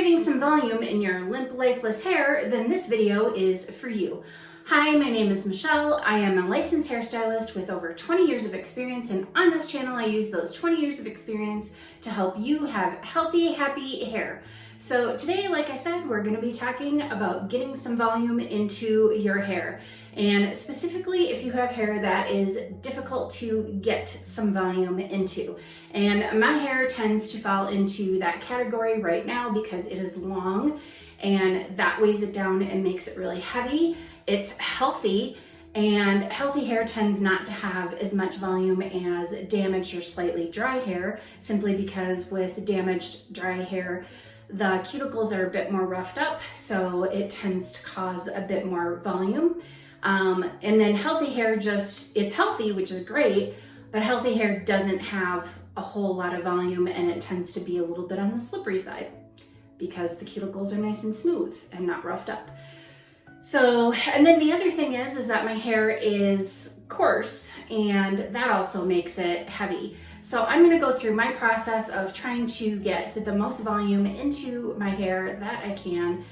getting some volume in your limp, lifeless hair, then this video is for you. Hi, my name is Michelle. I am a licensed hairstylist with over 20 years of experience, and on this channel I use those 20 years of experience to help you have healthy, happy hair. So today, like I said, we're going to be talking about getting some volume into your hair, and specifically if you have hair that is difficult to get some volume into. And my hair tends to fall into that category right now because it is long, and that weighs it down and makes it really heavy. It's healthy, and healthy hair tends not to have as much volume as damaged or slightly dry hair, simply because with damaged dry hair, the cuticles are a bit more roughed up, so it tends to cause a bit more volume. And then healthy hair it's healthy, which is great, but healthy hair doesn't have a whole lot of volume, and it tends to be a little bit on the slippery side because the cuticles are nice and smooth and not roughed up. So, and then the other thing is that my hair is coarse, and that also makes it heavy. So I'm going to go through my process of trying to get the most volume into my hair that I can,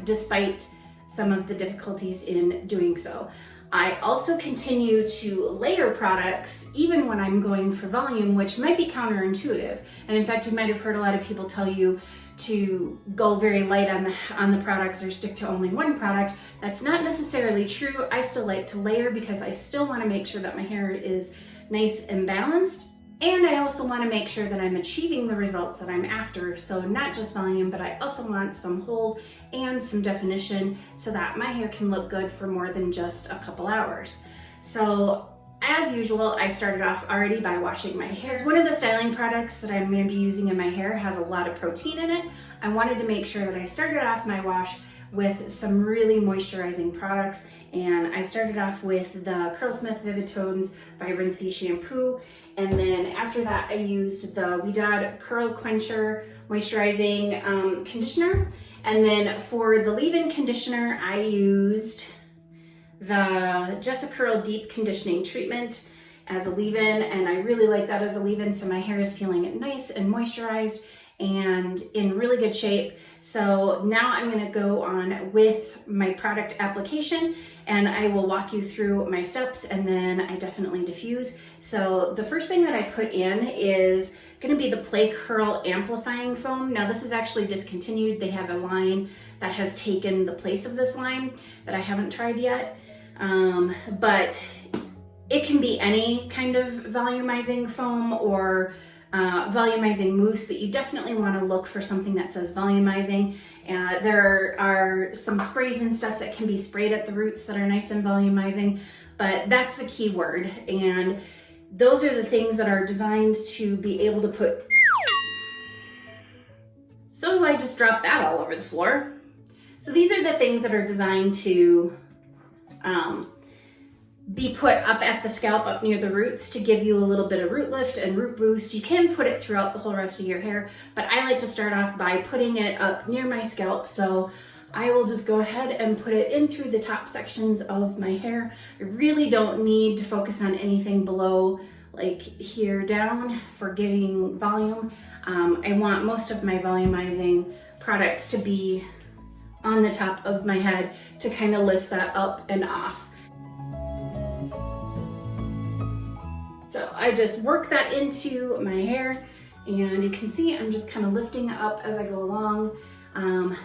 despite some of the difficulties in doing so. I also continue to layer products even when I'm going for volume, which might be counterintuitive. And in fact, you might have heard a lot of people tell you to go very light on the products or stick to only one product. That's not necessarily true. I still like to layer because I still want to make sure that my hair is nice and balanced. And I also want to make sure that I'm achieving the results that I'm after. So not just volume, but I also want some hold and some definition so that my hair can look good for more than just a couple hours. So as usual, I started off already by washing my hair. One of the styling products that I'm going to be using in my hair has a lot of protein in it. I wanted to make sure that I started off my wash with some really moisturizing products, and I started off with the Curlsmith Vivid Tones Vibrancy Shampoo, and then after that I used the Ouidad Curl Quencher Moisturizing Conditioner, and then for the leave-in conditioner I used the Jessa Curl Deep Conditioning Treatment as a leave-in, and I really like that as a leave-in, so my hair is feeling nice and moisturized and in really good shape. So now I'm going to go on with my product application, and I will walk you through my steps, and then I definitely diffuse. So the first thing that I put in is going to be the Play Curl Amplifying Foam. Now this is actually discontinued. They have a line that has taken the place of this line that I haven't tried yet, but it can be any kind of volumizing foam or volumizing mousse, but you definitely want to look for something that says volumizing. There are some sprays and stuff that can be sprayed at the roots that are nice and volumizing, but that's the key word. And those are the things that are designed to be able to put. So I just dropped that all over the floor. So these are the things that are designed to be put up at the scalp, up near the roots, to give you a little bit of root lift and root boost. You can put it throughout the whole rest of your hair, but I like to start off by putting it up near my scalp. So I will just go ahead and put it in through the top sections of my hair. I really don't need to focus on anything below, like here down, for getting volume. I want most of my volumizing products to be on the top of my head to kind of lift that up and off. So I just work that into my hair, and you can see I'm just kind of lifting it up as I go along.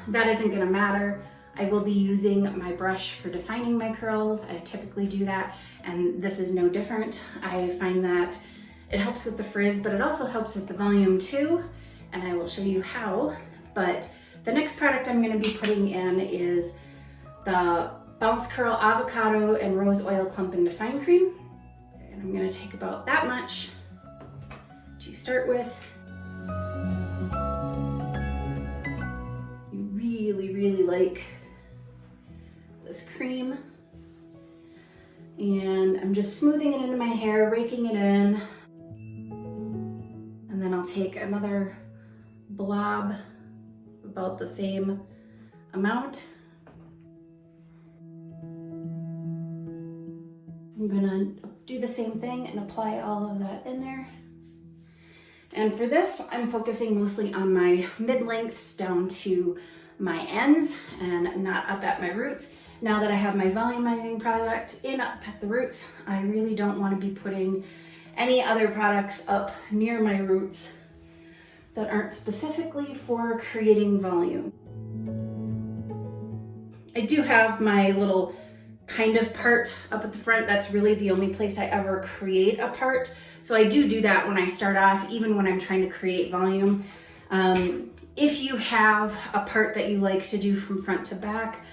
That isn't going to matter. I will be using my brush for defining my curls. I typically do that, and this is no different. I find that it helps with the frizz, but it also helps with the volume too, and I will show you how. But the next product I'm going to be putting in is the Bounce Curl Avocado and Rose Oil Clump and Define Cream. And I'm going to take about that much to start with. You really, really like this cream. And I'm just smoothing it into my hair, raking it in. And then I'll take another blob, about the same amount. I'm gonna do the same thing and apply all of that in there. And for this, I'm focusing mostly on my mid-lengths down to my ends and not up at my roots. Now that I have my volumizing product in up at the roots, I really don't want to be putting any other products up near my roots that aren't specifically for creating volume. I do have my little kind of part up at the front. That's really the only place I ever create a part. So I do that when I start off, even when I'm trying to create volume. If you have a part that you like to do from front to back,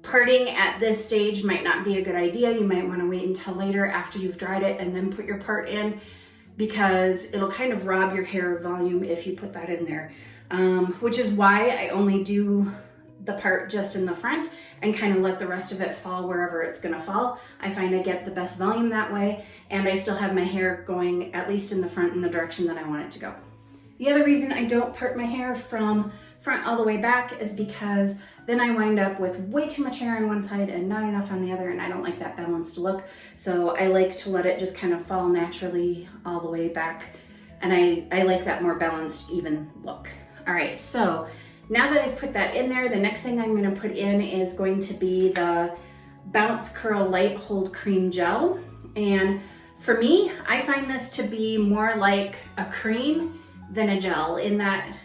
parting at this stage might not be a good idea. You might want to wait until later after you've dried it and then put your part in, because it'll kind of rob your hair of volume if you put that in there. Which is why I only do the part just in the front and kind of let the rest of it fall wherever it's gonna fall. I find I get the best volume that way, and I still have my hair going at least in the front in the direction that I want it to go. The other reason I don't part my hair from front all the way back is because then I wind up with way too much hair on one side and not enough on the other, and I don't like that balanced look. So I like to let it just kind of fall naturally all the way back, and I like that more balanced, even look. All right, so now that I've put that in there, the next thing I'm gonna put in is going to be the Bounce Curl Light Hold Cream Gel. And for me, I find this to be more like a cream than a gel, in that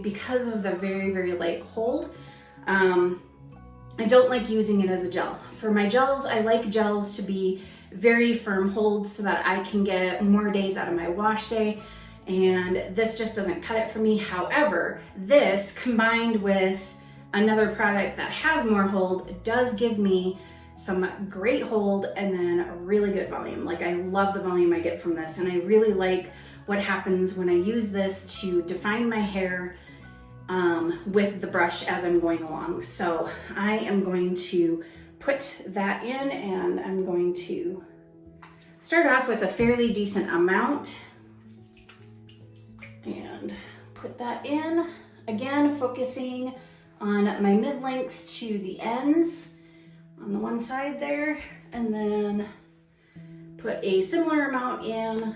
because of the very, very light hold, I don't like using it as a gel. For my gels, I like gels to be very firm hold so that I can get more days out of my wash day, and this just doesn't cut it for me. However, this combined with another product that has more hold does give me some great hold and then a really good volume. Like, I love the volume I get from this, and I really like what happens when I use this to define my hair with the brush as I'm going along. So I am going to put that in, and I'm going to start off with a fairly decent amount and put that in. Again, focusing on my mid-lengths to the ends on the one side there, and then put a similar amount in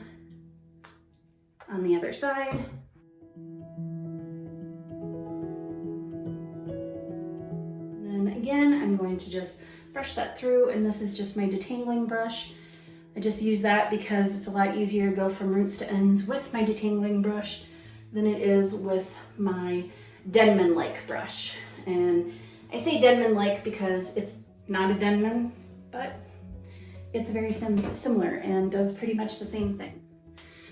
on the other side. And then again, I'm going to just brush that through, and this is just my detangling brush. I just use that because it's a lot easier to go from roots to ends with my detangling brush than it is with my Denman-like brush. And I say Denman-like because it's not a Denman, but it's very similar and does pretty much the same thing.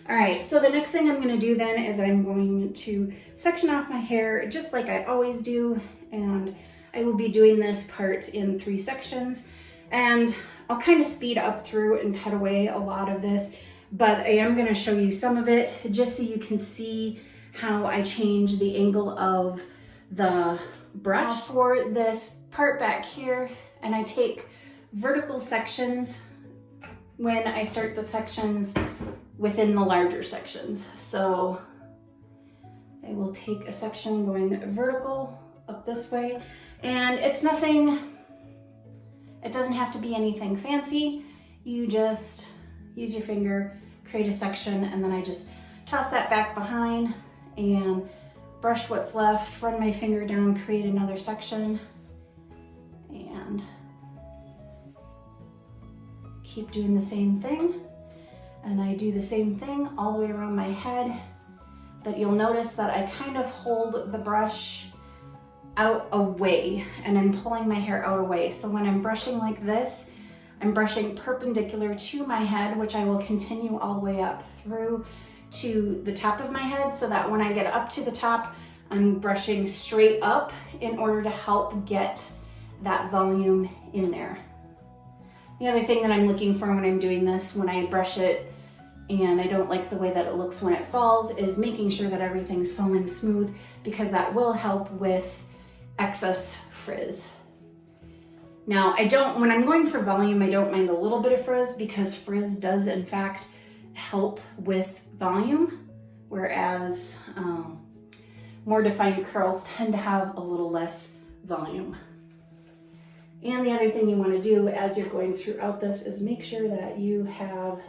All right, so the next thing I'm gonna do then is I'm going to section off my hair just like I always do, and I will be doing this part in 3 sections, and I'll kind of speed up through and cut away a lot of this, but I am gonna show you some of it just so you can see how I change the angle of the brush for this part back here, and I take vertical sections when I start the sections within the larger sections. So I will take a section going vertical up this way, and it's nothing, it doesn't have to be anything fancy. You just use your finger, create a section, and then I just toss that back behind and brush what's left, run my finger down, create another section, and keep doing the same thing. And I do the same thing all the way around my head, but you'll notice that I kind of hold the brush out away, and I'm pulling my hair out away. So when I'm brushing like this, I'm brushing perpendicular to my head, which I will continue all the way up through to the top of my head, so that when I get up to the top, I'm brushing straight up in order to help get that volume in there. The other thing that I'm looking for when I'm doing this, when I brush it and I don't like the way that it looks when it falls, is making sure that everything's falling smooth, because that will help with excess frizz. Now, when I'm going for volume, I don't mind a little bit of frizz, because frizz does in fact help with volume, whereas more defined curls tend to have a little less volume. And the other thing you want to do as you're going throughout this is make sure that you have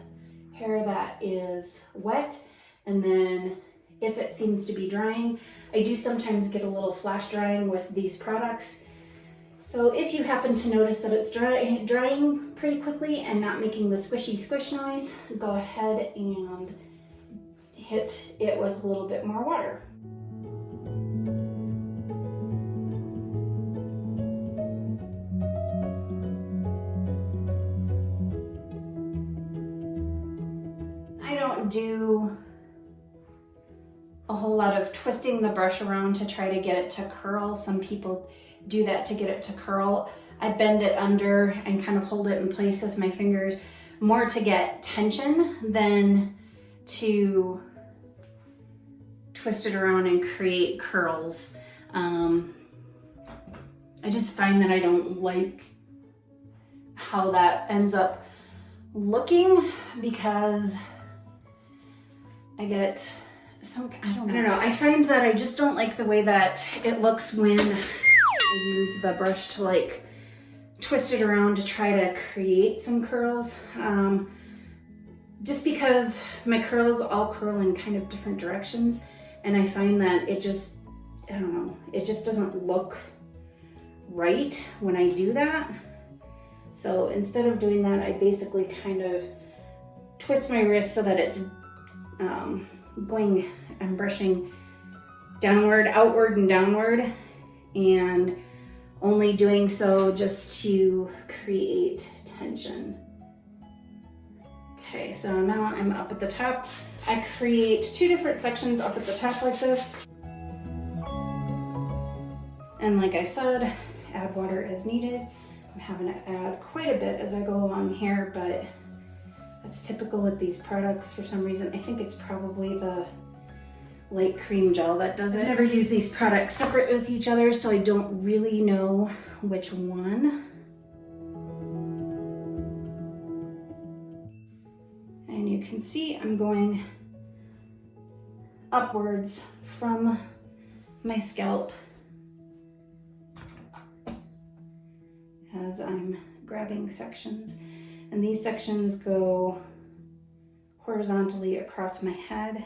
hair that is wet And then if it seems to be drying, I do sometimes get a little flash drying with these products. So if you happen to notice that it's drying pretty quickly and not making the squishy squish noise, go ahead and hit it with a little bit more water. I don't do a whole lot of twisting the brush around to try to get it to curl. Some people do that to get it to curl. I bend it under and kind of hold it in place with my fingers, more to get tension than to twist it around and create curls. I just find that I don't like how that ends up looking because I get I don't know. I find that I just don't like the way that it looks when I use the brush to like twist it around to try to create some curls. Just because my curls all curl in kind of different directions, and I find that it just, I don't know, it just doesn't look right when I do that. So instead of doing that, I basically kind of twist my wrist so that it's I'm brushing downward, outward, and downward, and only doing so just to create tension. Okay, so now I'm up at the top. I create 2 different sections up at the top like this. And like I said, add water as needed. I'm having to add quite a bit as I go along here, but that's typical with these products for some reason. I think it's probably the light cream gel that does it. I never use these products separate with each other, so I don't really know which one. And you can see I'm going upwards from my scalp as I'm grabbing sections. And these sections go horizontally across my head.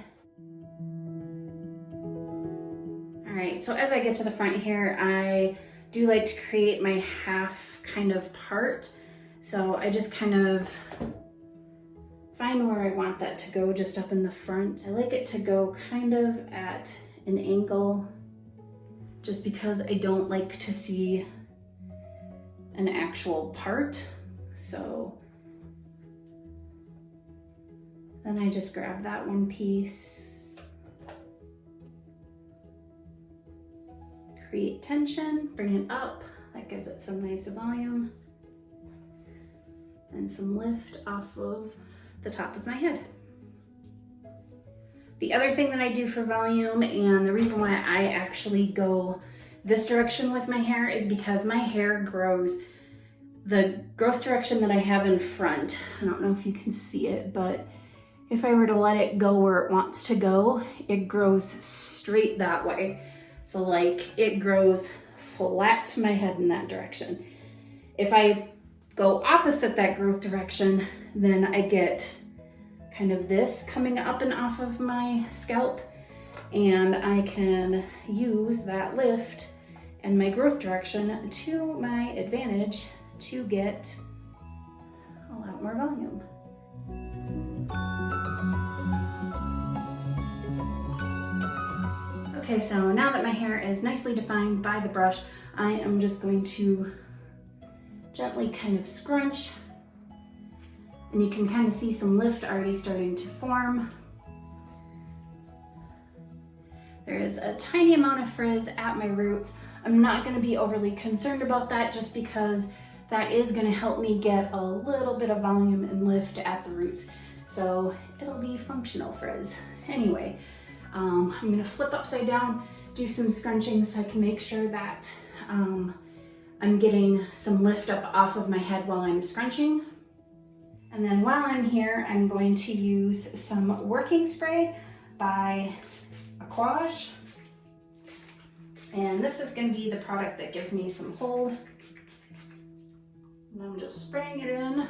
All right, so as I get to the front here, I do like to create my half kind of part. So I just kind of find where I want that to go just up in the front. I like it to go kind of at an angle just because I don't like to see an actual part. So then I just grab that one piece, create tension, bring it up. That gives it some nice volume and some lift off of the top of my head. The other thing that I do for volume, and the reason why I actually go this direction with my hair, is because my hair grows the growth direction that I have in front. I don't know if you can see it, but if I were to let it go where it wants to go, it grows straight that way. So like it grows flat to my head in that direction. If I go opposite that growth direction, then I get kind of this coming up and off of my scalp, and I can use that lift and my growth direction to my advantage to get a lot more volume. Okay, so now that my hair is nicely defined by the brush, I am just going to gently kind of scrunch, and you can kind of see some lift already starting to form. There is a tiny amount of frizz at my roots. I'm not going to be overly concerned about that just because that is going to help me get a little bit of volume and lift at the roots. So it'll be functional frizz. Anyway, I'm going to flip upside down, do some scrunching so I can make sure that I'm getting some lift up off of my head while I'm scrunching. And then while I'm here, I'm going to use some working spray by Aquash. And this is going to be the product that gives me some hold. And I'm just spraying it in.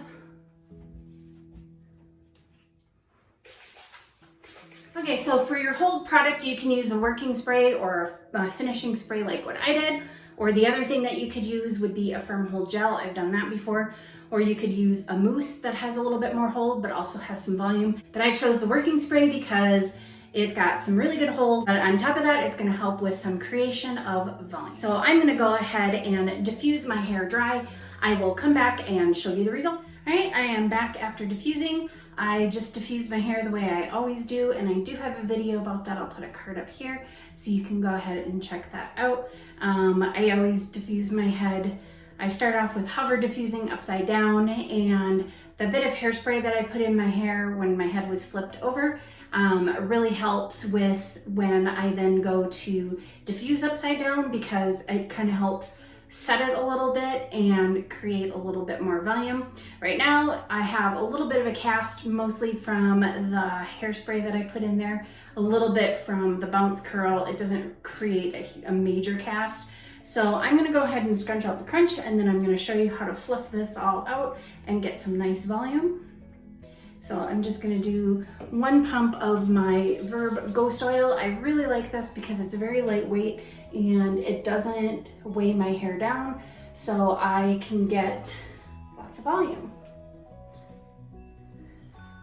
Okay, so for your hold product, you can use a working spray or a finishing spray like what I did. Or the other thing that you could use would be a firm hold gel. I've done that before. Or you could use a mousse that has a little bit more hold, but also has some volume. But I chose the working spray because it's got some really good hold, but on top of that, it's gonna help with some creation of volume. So I'm gonna go ahead and diffuse my hair dry. I will come back and show you the results. All right, I am back after diffusing. I just diffused my hair the way I always do, and I do have a video about that. I'll put a card up here so you can go ahead and check that out. I always diffuse my head. I start off with hover diffusing upside down, and the bit of hairspray that I put in my hair when my head was flipped over really helps with when I then go to diffuse upside down, because it kind of helps set it a little bit and create a little bit more volume. Right now I have a little bit of a cast, mostly from the hairspray that I put in there, a little bit from the bounce curl. It doesn't create a major cast. So I'm gonna go ahead and scrunch out the crunch, and then I'm gonna show you how to fluff this all out and get some nice volume. So I'm just gonna do 1 pump of my Verb Ghost Oil. I really like this because it's very lightweight and it doesn't weigh my hair down, so I can get lots of volume.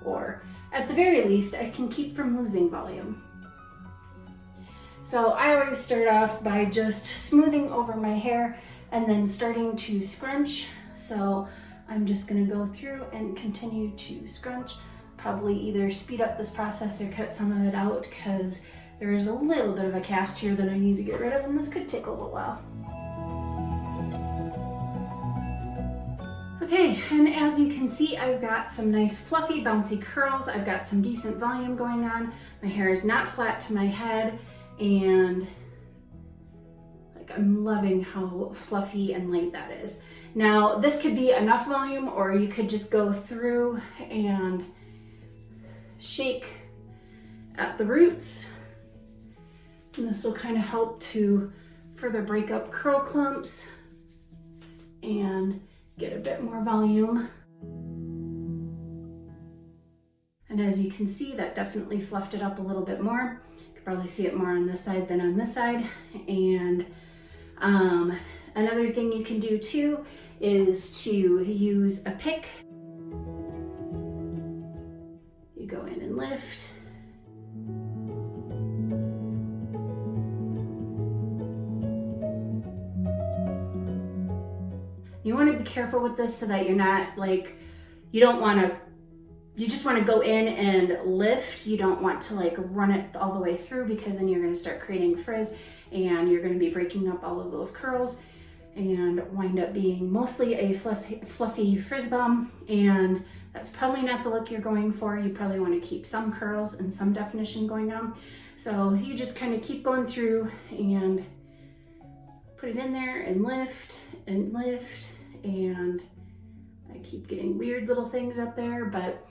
Or at the very least, I can keep from losing volume. So I always start off by just smoothing over my hair and then starting to scrunch. So I'm just gonna go through and continue to scrunch, probably either speed up this process or cut some of it out, because there is a little bit of a cast here that I need to get rid of, and this could take a little while. Okay, and as you can see, I've got some nice fluffy, bouncy curls. I've got some decent volume going on. My hair is not flat to my head, and I'm loving how fluffy and light that is. Now, this could be enough volume, or you could just go through and shake at the roots. And this will kind of help to further break up curl clumps and get a bit more volume. And as you can see, that definitely fluffed it up a little bit more. You can probably see it more on this side than on this side. And another thing you can do too is to use a pick. You go in and lift. You want to be careful with this so that you're not like, you just want to go in and lift. You don't want to like run it all the way through, because then you're going to start creating frizz and you're going to be breaking up all of those curls and wind up being mostly a fluffy frizz bomb, and that's probably not the look you're going for. You probably want to keep some curls and some definition going on. So you just kind of keep going through and put it in there and lift, and I keep getting weird little things up there, but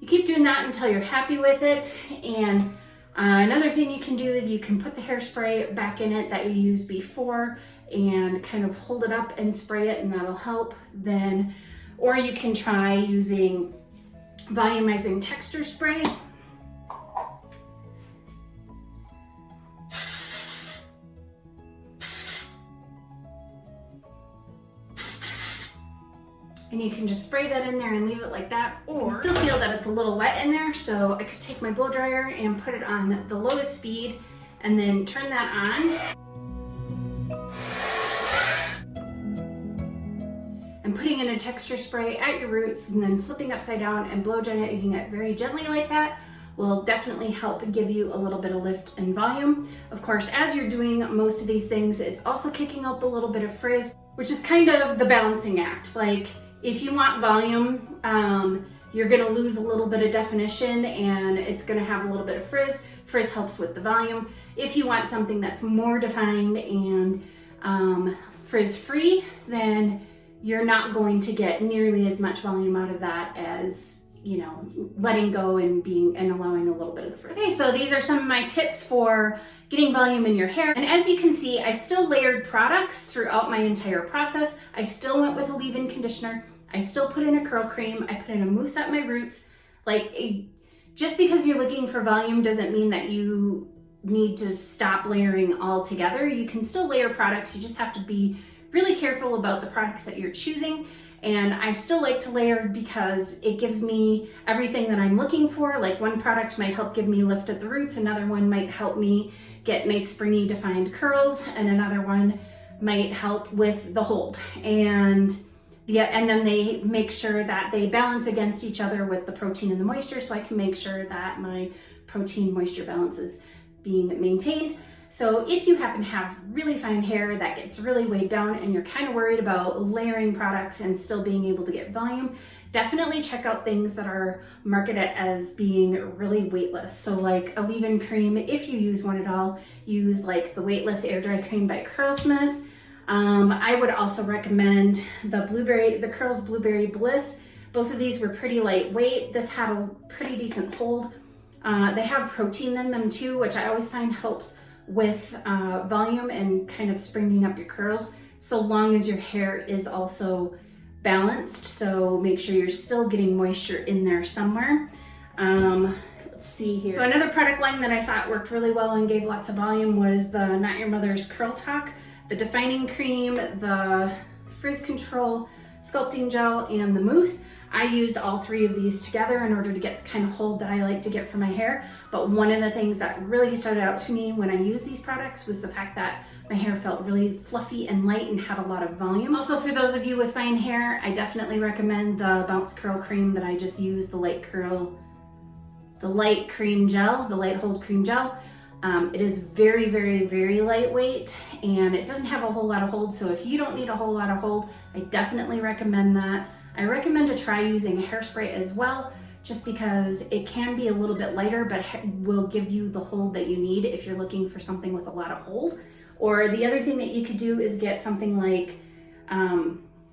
you keep doing that until you're happy with it. And another thing you can do is you can put the hairspray back in it that you used before and kind of hold it up and spray it, and that'll help then. Or you can try using volumizing texture spray. And you can just spray that in there and leave it like that, or still feel that it's a little wet in there, so I could take my blow dryer and put it on the lowest speed and then turn that on. And putting in a texture spray at your roots and then flipping upside down and blow drying it very gently like that will definitely help give you a little bit of lift and volume. Of course, as you're doing most of these things, it's also kicking up a little bit of frizz, which is kind of the balancing act. Like, if you want volume, you're gonna lose a little bit of definition and it's gonna have a little bit of frizz. Frizz helps with the volume. If you want something that's more defined and frizz-free, then you're not going to get nearly as much volume out of that as, you know, letting go and allowing a little bit of the frizz. Okay, so these are some of my tips for getting volume in your hair. And as you can see, I still layered products throughout my entire process. I still went with a leave-in conditioner. I still put in a curl cream. I put in a mousse at my roots. Like, Just because you're looking for volume doesn't mean that you need to stop layering altogether. You can still layer products, you just have to be really careful about the products that you're choosing. And I still like to layer because it gives me everything that I'm looking for. Like one product might help give me lift at the roots, another one might help me get nice springy defined curls, and another one might help with the hold. And then they make sure that they balance against each other with the protein and the moisture, so I can make sure that my protein moisture balance is being maintained. So if you happen to have really fine hair that gets really weighed down and you're kind of worried about layering products and still being able to get volume, definitely check out things that are marketed as being really weightless. So like a leave-in cream, if you use one at all, use like the weightless air dry cream by Curlsmith. I would also recommend the Curls Blueberry Bliss. Both of these were pretty lightweight. This had a pretty decent hold. They have protein in them too, which I always find helps with volume and kind of springing up your curls, so long as your hair is also balanced. So make sure you're still getting moisture in there somewhere. Let's see here. So another product line that I thought worked really well and gave lots of volume was the Not Your Mother's Curl Talk, the defining cream, the frizz control sculpting gel, and the mousse. I used all three of these together in order to get the kind of hold that I like to get for my hair. But one of the things that really stood out to me when I used these products was the fact that my hair felt really fluffy and light and had a lot of volume. Also, for those of you with fine hair, I definitely recommend the Bounce Curl Cream that I just used, the light cream gel, the light hold cream gel. It is very, very, very lightweight, and it doesn't have a whole lot of hold. So if you don't need a whole lot of hold, I definitely recommend that. I recommend to try using hairspray as well, just because it can be a little bit lighter, but will give you the hold that you need if you're looking for something with a lot of hold. Or the other thing that you could do is get something like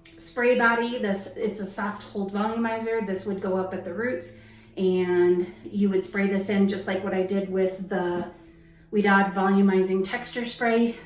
Spray Body. It's a soft hold volumizer. This would go up at the roots, and you would spray this in just like what I did with the Ouidad Volumizing Texture Spray.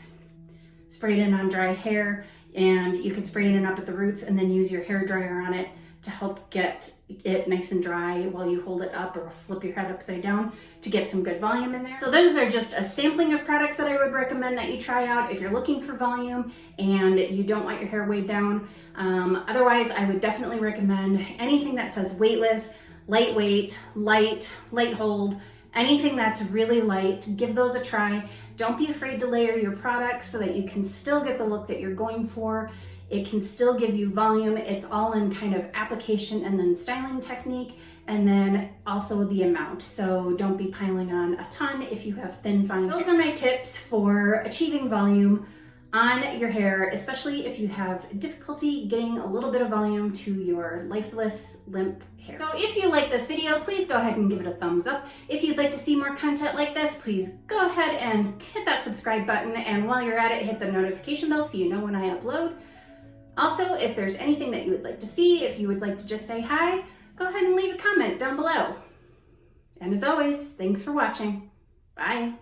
Spray it in on dry hair, and you can spray it in up at the roots and then use your hair dryer on it to help get it nice and dry while you hold it up or flip your head upside down to get some good volume in there. So those are just a sampling of products that I would recommend that you try out if you're looking for volume and you don't want your hair weighed down. Otherwise, I would definitely recommend anything that says weightless, lightweight, light hold, anything that's really light. Give those a try. Don't be afraid to layer your products so that you can still get the look that you're going for. It can still give you volume. It's all in kind of application and then styling technique, and then also the amount. So don't be piling on a ton if you have thin, fine hair. Those are my tips for achieving volume on your hair, especially if you have difficulty getting a little bit of volume to your lifeless, limp hair. So if you like this video, please go ahead and give it a thumbs up. If you'd like to see more content like this, please go ahead and hit that subscribe button. And while you're at it, hit the notification bell so you know when I upload. Also, if there's anything that you would like to see, if you would like to just say hi, go ahead and leave a comment down below. And as always, thanks for watching. Bye.